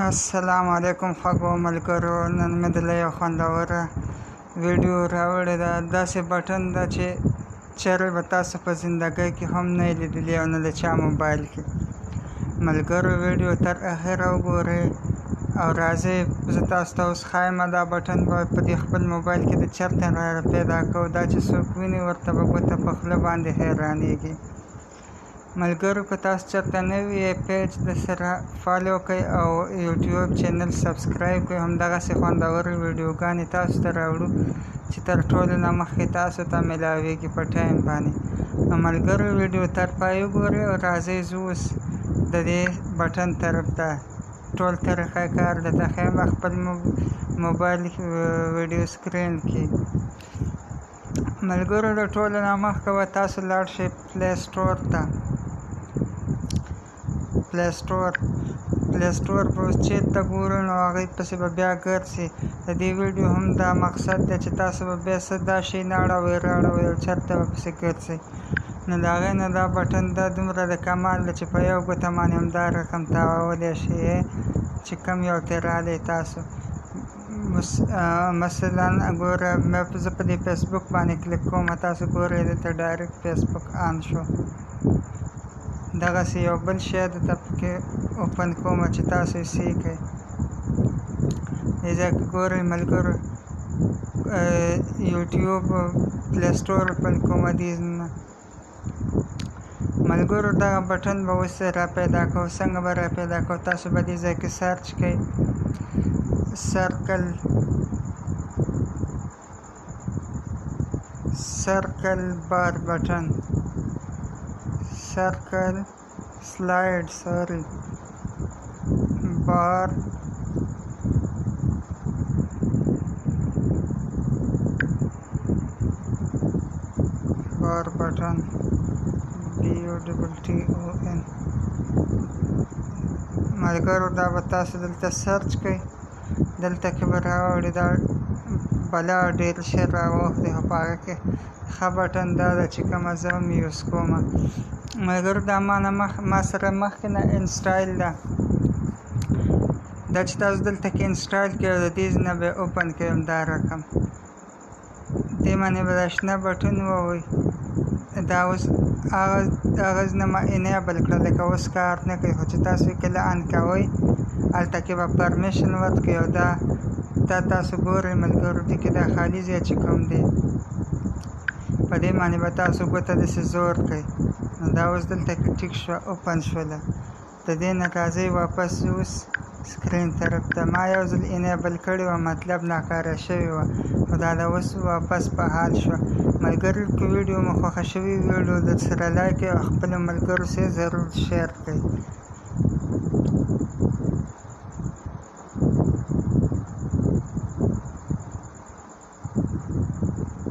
السلام علیکم خوږو ملګرو. نن مې دله یو خوندوره ویډیو راوړې ده. داسې بټن ده چې چیرې به تاسو په زندګۍ کې هم نه یې لیدلي او نه د چا موبایل کې. ملګرو ویډیو تر اخره وګورئ او راځئ زه تاسو ته اوس ښایم دا بټن به په دې خپل موبایل کې د چېرته را پیدا کوو. دا چې څوک ویني ورته به ګوته په خوله باندې حیرانېږي. ملګرو که تاسو چېرته نوي یې پیج د سره فالو کړئ او یوټیوب چینل سبسکرایب کړئ. همدغسې خوندورې ویډیوګانې تاسو ته راوړو چې تر ټولو نه مخکې تاسو ته میلاویږي په ټایم باندې. نو ملګرو ویډیو تر پای وګورئ او راځئ زه اوس د دې بټن طرف ته ټول طریقه کار درته ښیم خپل موبایل ویډیو سکرین کې. ملګرو د ټولو نه مخکې به تاسو لاړ شئ پلی سټور ته. پلی سټور به اوس چېرته ګورو نو هغې پسې به بیا ګرځئ. د دې ویډیو هم دا مقصد دی چې تاسو به بیا څه دا شی نه اړوئ راړوئ او چېرته به پسې ګرځئ. نو د هغې نه دا بټن دا دومره د کمال ده چې په یو ګوته باندې همدا رقم تاوولی شئ چې کوم یو ترې رالی تاسو. مثلا ګوره زه په دې فیسبوک باندې کلیک کوم. تاسو ګورئ دلته ډایرکټ فیسبوک آن شو. دغسې یو بل شی درته پکې اوپن کوم چې تاسو یې سې کړئ. دې ځای کې ګورئ ملګرو یوټیوب پلی سټور اوپن کوم. دې نه ملګرو دغه بټن به اوس را پیدا کوو. څنګه به را پیدا کوو؟ تاسو به دې ځای کې سرچ کړئ سرکل بار بټن سرکل سلایډ بار بټن BUTTON. ملګرو دا به تاسو دلته سرچ کړئ. دلته کې به راوړي دا بلا ډېر شی راواخلي خو په هغه کې ښه بټن دا ده چې کومه زه هم یوز کومه. ملګرو دا ما سره مخکې نه انسټایل ده. دا چې تاسو دلته کې انسټایل کړئ او د دې نه به یې اوپن کړئ همدا رقم. دې باندې به دا شنه بټن ووهئ. دا اوس هغه نه ما انیبل کړه لکه اوس کار نه کوي. خو چې تاسو یې کله آن کوئ هلته کې به پرمیشن ورکړئ او دا تاسو ګورئ ملګرو دې کې دا خالي ځای چې کوم دی په دې باندې به تاسو ګوته داسې زور کړئ. نو دا اوس دلته کې ټیک شوه اوپن شوله. د دې نه راځئ واپس اوس سکرین طرف ته. ما یو ځل انیبل کړې وه مطلب ناکاره شوې وه خو دا د اوس واپس په حال شوه. ملګرو که ویډیو مو خوښه شوې ویډیو درسره لایک کړئ او خپلو ملګرو سره ضرور شیر کړئ.